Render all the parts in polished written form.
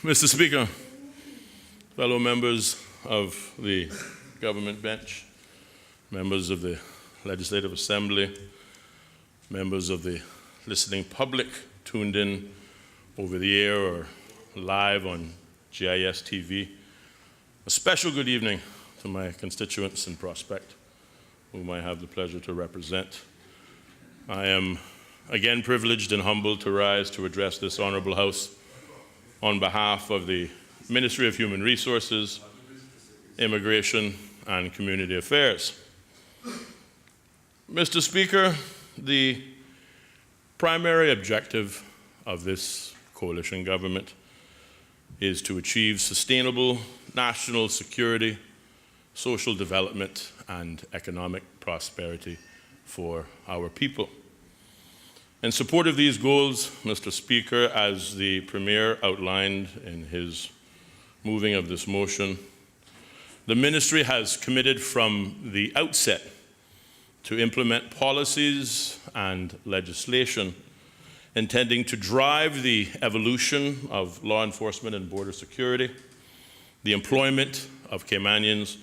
Mr. Speaker, fellow members of the government bench, members of the Legislative Assembly, members of the listening public tuned in over the air or live on GIS TV, a special good evening to my constituents in Prospect, whom I have the pleasure to represent. I am again privileged and humbled to rise to address this honorable House on behalf of the Ministry of Human Resources, Immigration and Community Affairs. Mr. Speaker, the primary objective of this coalition government is to achieve sustainable national security, social development, and economic prosperity for our people. In support of these goals, Mr. Speaker, as the Premier outlined in his moving of this motion, the Ministry has committed from the outset to implement policies and legislation intending to drive the evolution of law enforcement and border security, the employment of Caymanians,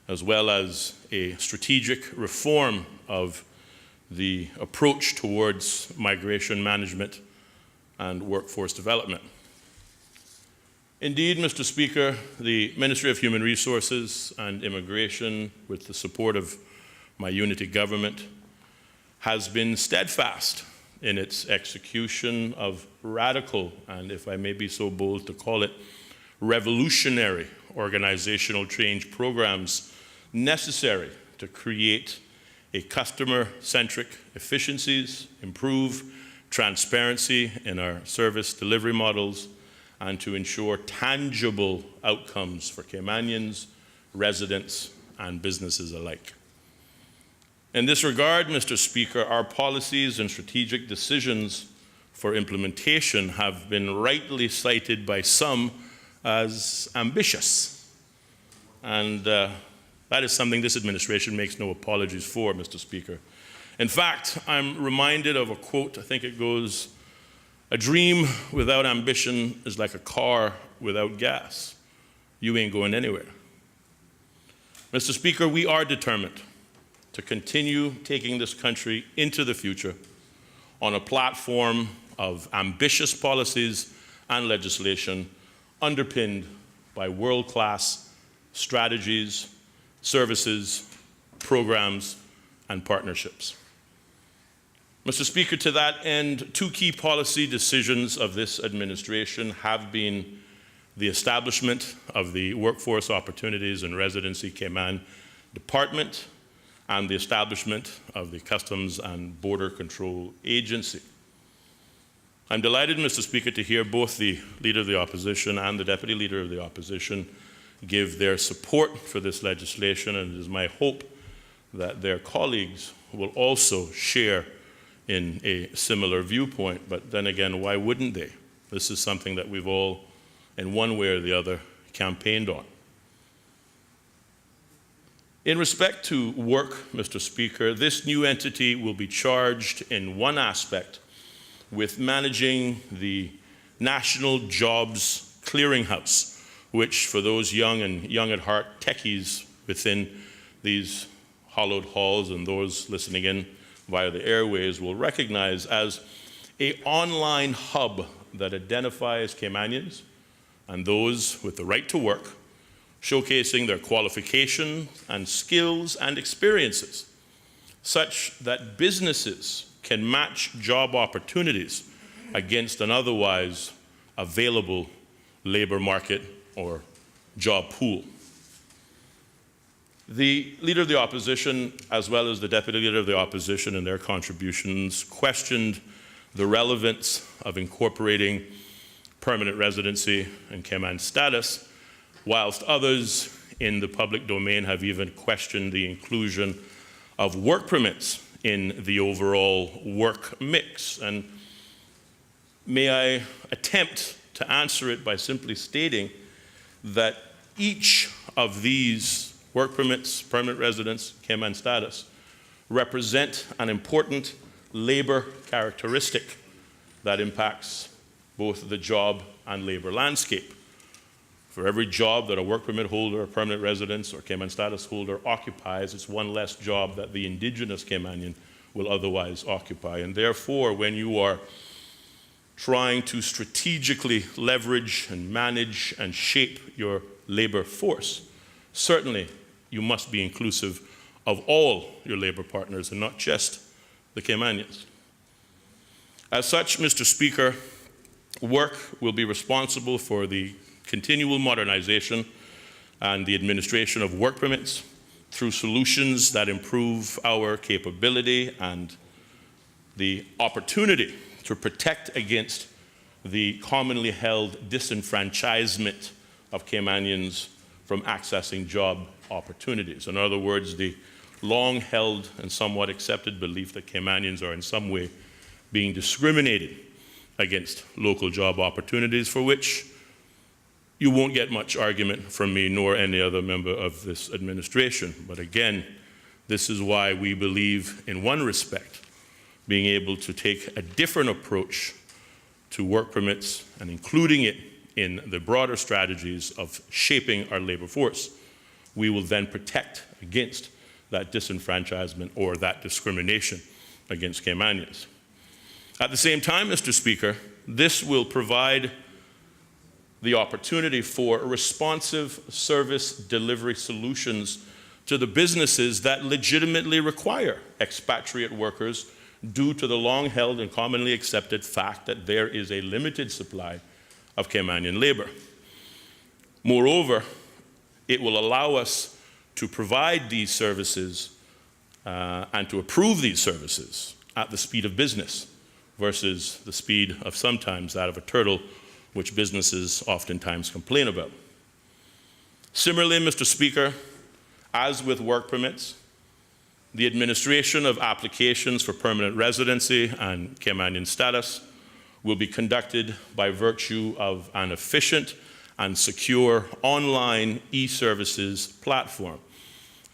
as well as a strategic reform of the approach towards migration management and workforce development. Indeed, Mr. Speaker, the Ministry of Human Resources and Immigration, with the support of my unity government, has been steadfast in its execution of radical, and if I may be so bold to call it, revolutionary organizational change programs necessary to create a customer-centric efficiencies, improve transparency in our service delivery models, and to ensure tangible outcomes for Caymanians, residents, and businesses alike. In this regard, Mr. Speaker, our policies and strategic decisions for implementation have been rightly cited by some as ambitious. And that is something this administration makes no apologies for, Mr. Speaker. In fact, I'm reminded of a quote, I think it goes, "A dream without ambition is like a car without gas. You ain't going anywhere." Mr. Speaker, we are determined to continue taking this country into the future on a platform of ambitious policies and legislation underpinned by world-class strategies, services, programs, and partnerships. Mr. Speaker, to that end, two key policy decisions of this administration have been the establishment of the Workforce Opportunities and Residency Cayman Department and the establishment of the Customs and Border Control Agency. I'm delighted, Mr. Speaker, to hear both the Leader of the Opposition and the Deputy Leader of the Opposition give their support for this legislation, and it is my hope that their colleagues will also share in a similar viewpoint. But then again, why wouldn't they? This is something that we've all, in one way or the other, campaigned on. In respect to work, Mr. Speaker, this new entity will be charged in one aspect with managing the National Jobs Clearinghouse, which for those young and young at heart techies within these hollowed halls and those listening in via the airways will recognize as an online hub that identifies Caymanians and those with the right to work, showcasing their qualifications and skills and experiences, such that businesses can match job opportunities against an otherwise available labor market or job pool. The Leader of the Opposition, as well as the Deputy Leader of the Opposition in their contributions, questioned the relevance of incorporating permanent residency and Cayman status, whilst others in the public domain have even questioned the inclusion of work permits in the overall work mix. And may I attempt to answer it by simply stating that each of these work permits, permanent residence, Cayman status, represent an important labor characteristic that impacts both the job and labor landscape. For every job that a work permit holder, a permanent residence, or Cayman status holder occupies, it's one less job that the indigenous Caymanian will otherwise occupy. And therefore, when you are trying to strategically leverage and manage and shape your labor force, certainly you must be inclusive of all your labor partners and not just the Caymanians. As such, Mr. Speaker, work will be responsible for the continual modernization and the administration of work permits through solutions that improve our capability and the opportunity to protect against the commonly held disenfranchisement of Caymanians from accessing job opportunities. In other words, the long-held and somewhat accepted belief that Caymanians are in some way being discriminated against local job opportunities, for which you won't get much argument from me nor any other member of this administration. But again, this is why we believe, in one respect, being able to take a different approach to work permits and including it in the broader strategies of shaping our labor force. We will then protect against that disenfranchisement or that discrimination against Caymanians. At the same time, Mr. Speaker, this will provide the opportunity for responsive service delivery solutions to the businesses that legitimately require expatriate workers due to the long-held and commonly accepted fact that there is a limited supply of Caymanian labor. Moreover, it will allow us to provide these services and to approve these services at the speed of business versus the speed of sometimes that of a turtle, which businesses oftentimes complain about. Similarly, Mr. Speaker, as with work permits, the administration of applications for permanent residency and Caymanian status will be conducted by virtue of an efficient and secure online e-services platform.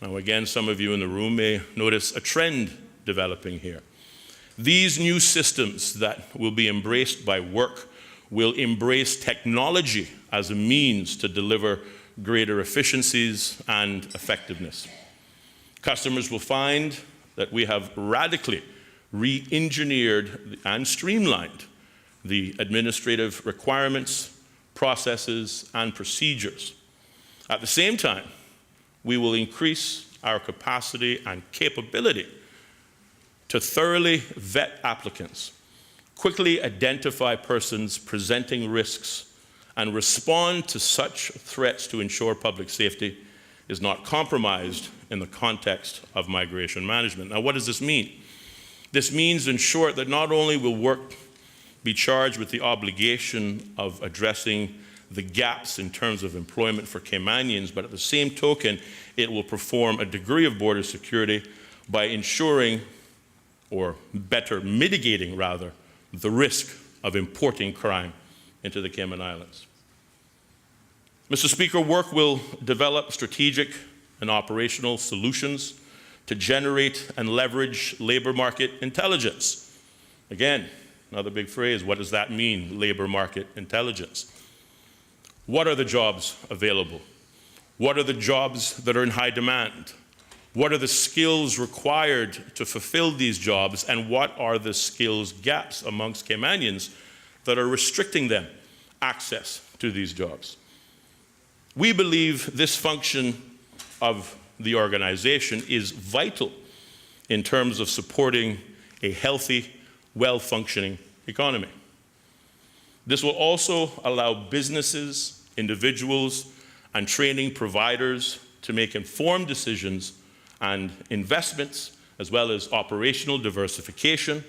Now again, some of you in the room may notice a trend developing here. These new systems that will be embraced by work will embrace technology as a means to deliver greater efficiencies and effectiveness. Customers will find that we have radically re-engineered and streamlined the administrative requirements, processes, and procedures. At the same time, we will increase our capacity and capability to thoroughly vet applicants, quickly identify persons presenting risks, and respond to such threats to ensure public safety is not compromised in the context of migration management. Now, what does this mean? This means, in short, that not only will work be charged with the obligation of addressing the gaps in terms of employment for Caymanians, but at the same token, it will perform a degree of border security by ensuring, or better mitigating rather, the risk of importing crime into the Cayman Islands. Mr. Speaker, work will develop strategic and operational solutions to generate and leverage labor market intelligence. Again, another big phrase. What does that mean, labor market intelligence? What are the jobs available? What are the jobs that are in high demand? What are the skills required to fulfill these jobs, and what are the skills gaps amongst Caymanians that are restricting them access to these jobs? We believe this function of the organization is vital in terms of supporting a healthy, well-functioning economy. This will also allow businesses, individuals, and training providers to make informed decisions and investments, as well as operational diversification,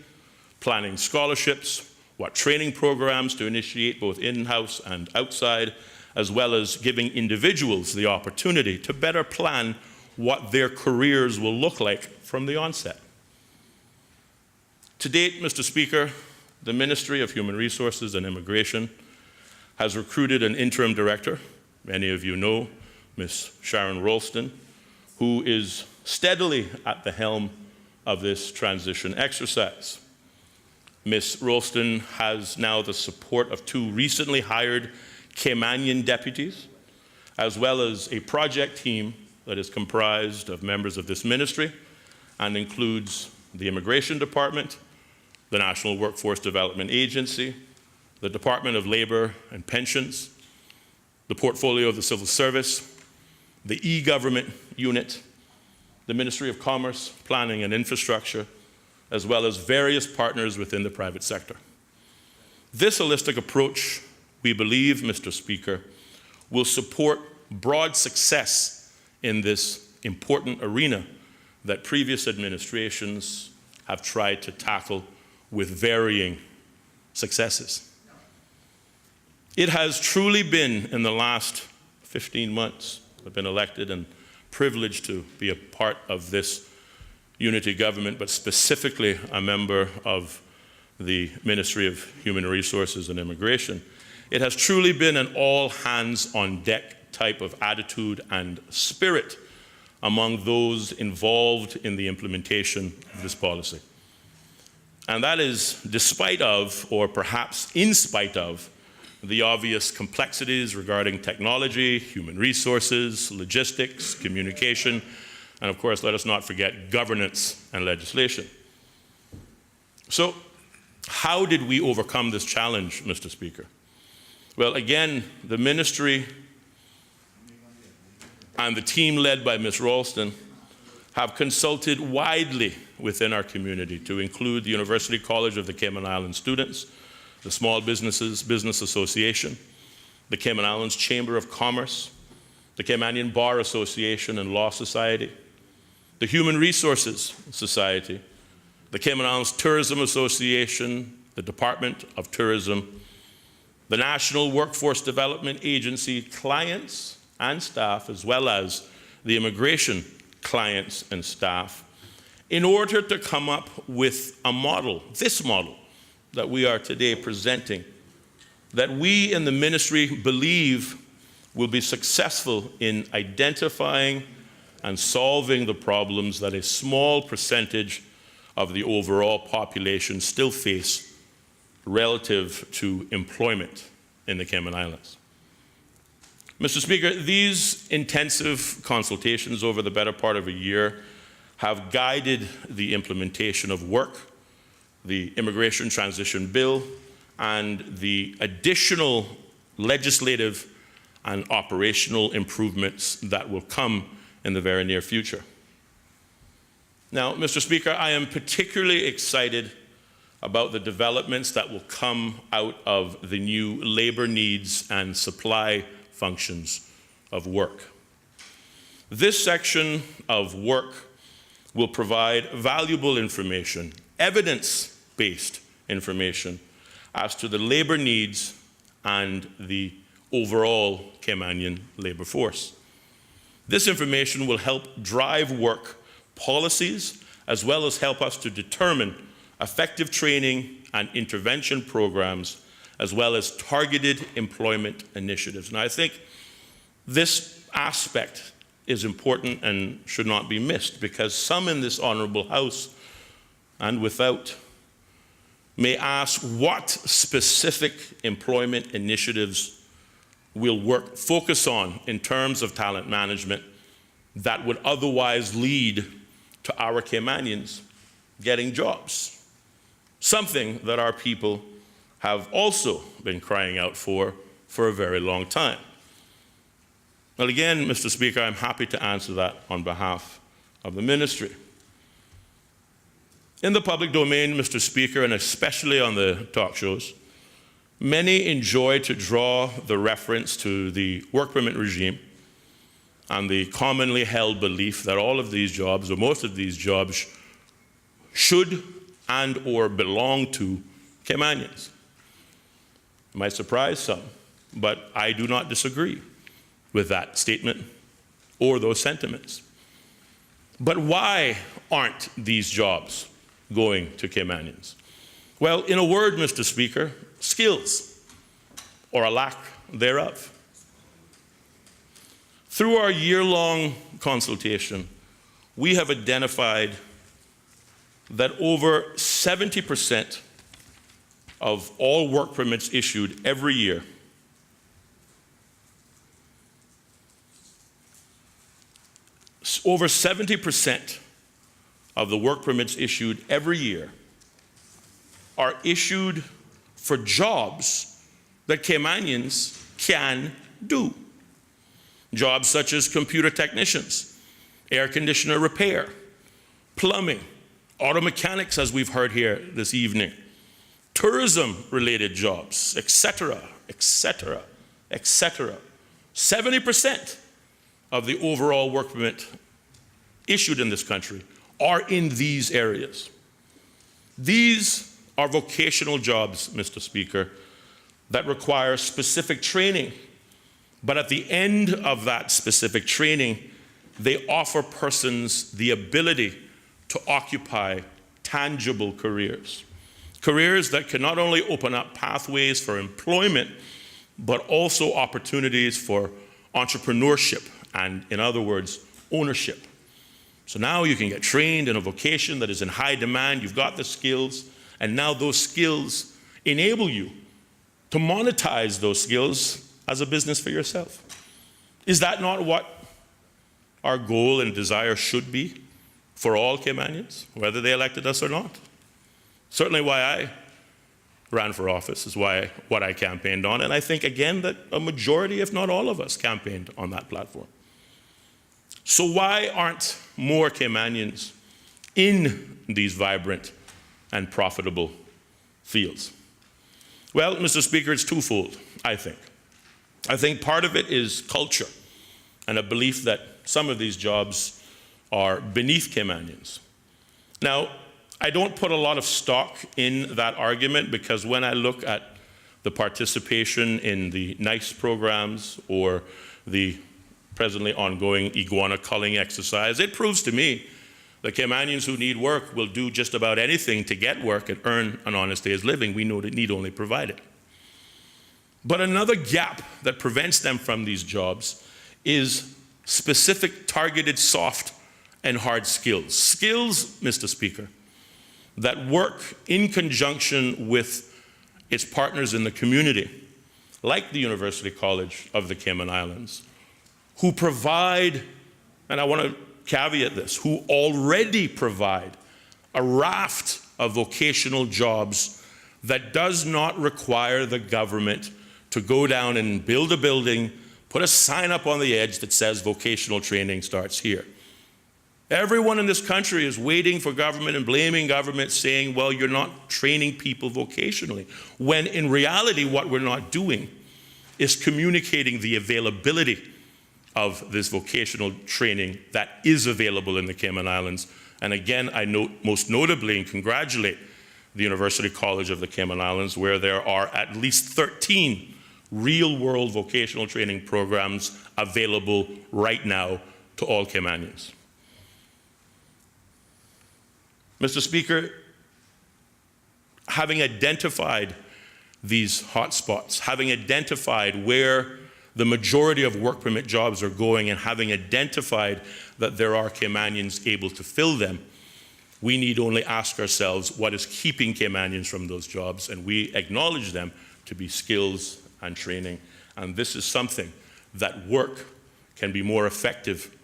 planning scholarships, what training programs to initiate both in-house and outside, as well as giving individuals the opportunity to better plan what their careers will look like from the onset. To date, Mr. Speaker, the Ministry of Human Resources and Immigration has recruited an interim director, many of you know, Ms. Sharon Rolston, who is steadily at the helm of this transition exercise. Ms. Rolston has now the support of two recently hired Caymanian deputies as well as a project team that is comprised of members of this ministry and includes the Immigration Department, the National Workforce Development Agency, the Department of Labor and Pensions, the portfolio of the Civil Service, the e-government unit, the Ministry of Commerce, Planning and Infrastructure, as well as various partners within the private sector. This holistic approach, we believe, Mr. Speaker, will support broad success in this important arena that previous administrations have tried to tackle with varying successes. It has truly been, in the last 15 months, I've been elected and privileged to be a part of this unity government, but specifically a member of the Ministry of Human Resources and Immigration. It has truly been an all-hands-on-deck type of attitude and spirit among those involved in the implementation of this policy. And that is despite of, or perhaps in spite of, the obvious complexities regarding technology, human resources, logistics, communication, and of course, let us not forget governance and legislation. So, how did we overcome this challenge, Mr. Speaker? Well, again, the ministry and the team led by Ms. Ralston have consulted widely within our community to include the University College of the Cayman Islands students, the Small Businesses Business Association, the Cayman Islands Chamber of Commerce, the Caymanian Bar Association and Law Society, the Human Resources Society, the Cayman Islands Tourism Association, the Department of Tourism, the National Workforce Development Agency clients and staff, as well as the immigration clients and staff, in order to come up with a model, this model that we are today presenting, that we in the ministry believe will be successful in identifying and solving the problems that a small percentage of the overall population still face relative to employment in the Cayman Islands. Mr. Speaker, these intensive consultations over the better part of a year have guided the implementation of work, the Immigration Transition Bill, and the additional legislative and operational improvements that will come in the very near future. Now, Mr. Speaker, I am particularly excited about the developments that will come out of the new labor needs and supply functions of work. This section of work will provide valuable information, evidence-based information, as to the labor needs and the overall Caymanian labor force. This information will help drive work policies, as well as help us to determine effective training and intervention programs, as well as targeted employment initiatives. And I think this aspect is important and should not be missed, because some in this honorable House and without may ask what specific employment initiatives will focus on in terms of talent management that would otherwise lead to our Caymanians getting jobs. Something that our people have also been crying out for a very long time. Well, again, Mr. Speaker, I'm happy to answer that on behalf of the ministry. In the public domain, Mr. Speaker, and especially on the talk shows, many enjoy to draw the reference to the work permit regime and the commonly held belief that all of these jobs, or most of these jobs, should and or belong to Caymanians. It might surprise some, but I do not disagree with that statement or those sentiments. But why aren't these jobs going to Caymanians? Well, in a word, Mr. Speaker, skills, or a lack thereof. Through our year-long consultation, we have identified that over 70% of all work permits issued every year over 70% of the work permits issued every year are issued for jobs that Caymanians can do. Jobs such as computer technicians, air conditioner repair, plumbing, auto mechanics, as we've heard here this evening, tourism-related jobs, etc., etc., etc. 70% of the overall work permit issued in this country are in these areas. These are vocational jobs, Mr. Speaker, that require specific training. But at the end of that specific training, they offer persons the ability to occupy tangible careers. Careers that can not only open up pathways for employment, but also opportunities for entrepreneurship and, in other words, ownership. So now you can get trained in a vocation that is in high demand, you've got the skills, and now those skills enable you to monetize those skills as a business for yourself. Is that not what our goal and desire should be for all Caymanians, whether they elected us or not? Certainly why I ran for office is what I campaigned on, and I think, again, that a majority, if not all of us, campaigned on that platform. So why aren't more Caymanians in these vibrant and profitable fields? Well, Mr. Speaker, it's twofold, I think. I think part of it is culture and a belief that some of these jobs are beneath Caymanians. Now, I don't put a lot of stock in that argument, because when I look at the participation in the NICE programs or the presently ongoing iguana culling exercise, it proves to me that Caymanians who need work will do just about anything to get work and earn an honest day's living. We know that need only provide it. But another gap that prevents them from these jobs is specific targeted soft and hard skills. Skills, Mr. Speaker, that work in conjunction with its partners in the community, like the University College of the Cayman Islands, who provide, and I want to caveat this, who already provide a raft of vocational jobs that does not require the government to go down and build a building, put a sign up on the edge that says vocational training starts here. Everyone in this country is waiting for government and blaming government, saying, well, you're not training people vocationally, when in reality what we're not doing is communicating the availability of this vocational training that is available in the Cayman Islands. And again, I note most notably and congratulate the University College of the Cayman Islands, where there are at least 13 real-world vocational training programs available right now to all Caymanians. Mr. Speaker, having identified these hotspots, having identified where the majority of work permit jobs are going, and having identified that there are Caymanians able to fill them, we need only ask ourselves what is keeping Caymanians from those jobs, and we acknowledge them to be skills and training. And this is something that work can be more effective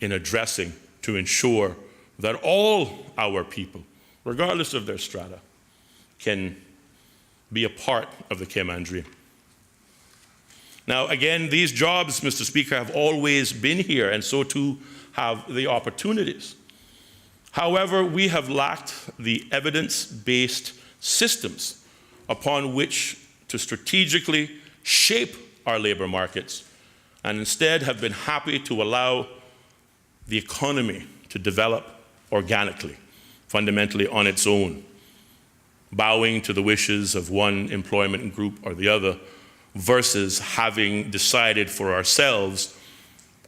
in addressing to ensure that all our people, regardless of their strata, can be a part of the Cayman dream. Now, again, these jobs, Mr. Speaker, have always been here, and so too have the opportunities. However, we have lacked the evidence-based systems upon which to strategically shape our labor markets, and instead have been happy to allow the economy to develop organically, fundamentally on its own, bowing to the wishes of one employment group or the other, versus having decided for ourselves,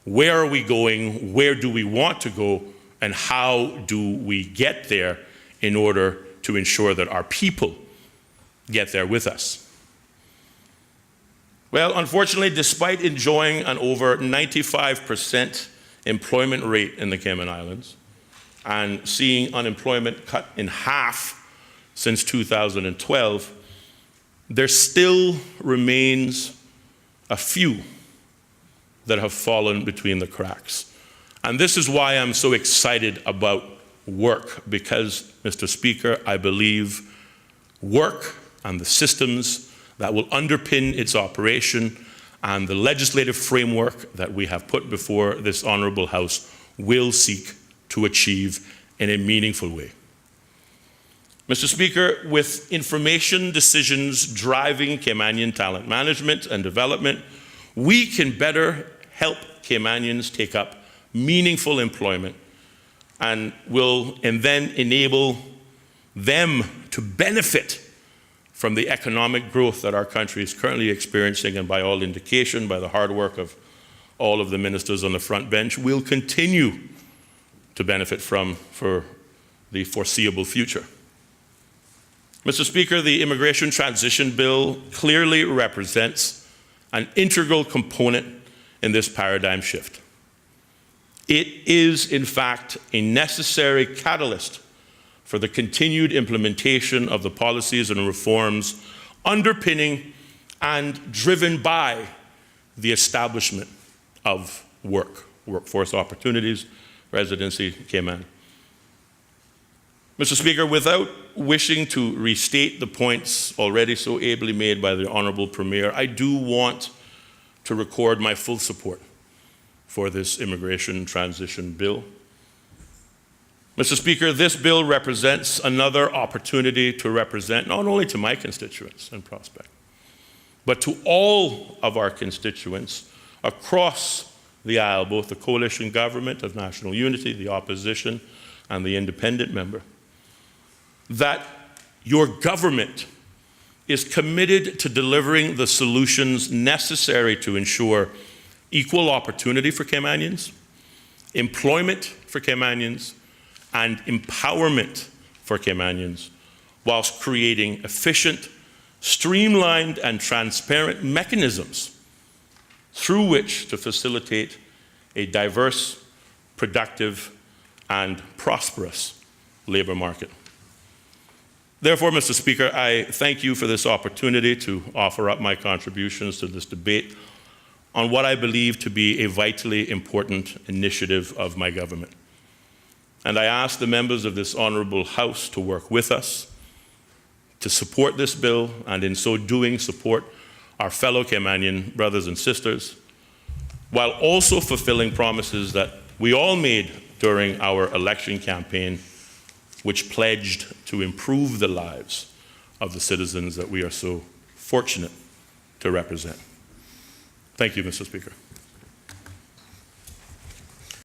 where are we going, where do we want to go, and how do we get there in order to ensure that our people get there with us. Well, unfortunately, despite enjoying an over 95% employment rate in the Cayman Islands, and seeing unemployment cut in half since 2012, there still remains a few that have fallen between the cracks. And this is why I'm so excited about work, because, Mr. Speaker, I believe work and the systems that will underpin its operation and the legislative framework that we have put before this honourable House will seek to achieve in a meaningful way. Mr. Speaker, with information decisions driving Caymanian talent management and development, we can better help Caymanians take up meaningful employment and then enable them to benefit from the economic growth that our country is currently experiencing, and by all indication, by the hard work of all of the ministers on the front bench, will continue to benefit from for the foreseeable future. Mr. Speaker, the Immigration Transition Bill clearly represents an integral component in this paradigm shift. It is, in fact, a necessary catalyst for the continued implementation of the policies and reforms underpinning and driven by the establishment of workforce opportunities, residency, Cayman. Mr. Speaker, without wishing to restate the points already so ably made by the Honourable Premier, I do want to record my full support for this Immigration Transition Bill. Mr. Speaker, this bill represents another opportunity to represent not only to my constituents and prospect, but to all of our constituents across the aisle, both the coalition government of national unity, the opposition, and the independent member, that your government is committed to delivering the solutions necessary to ensure equal opportunity for Caymanians, employment for Caymanians, and empowerment for Caymanians, whilst creating efficient, streamlined, and transparent mechanisms through which to facilitate a diverse, productive, and prosperous labour market. Therefore, Mr. Speaker, I thank you for this opportunity to offer up my contributions to this debate on what I believe to be a vitally important initiative of my government. And I ask the members of this honourable House to work with us to support this bill, and in so doing support our fellow Caymanian brothers and sisters, while also fulfilling promises that we all made during our election campaign, which pledged to improve the lives of the citizens that we are so fortunate to represent. Thank you, Mr. Speaker.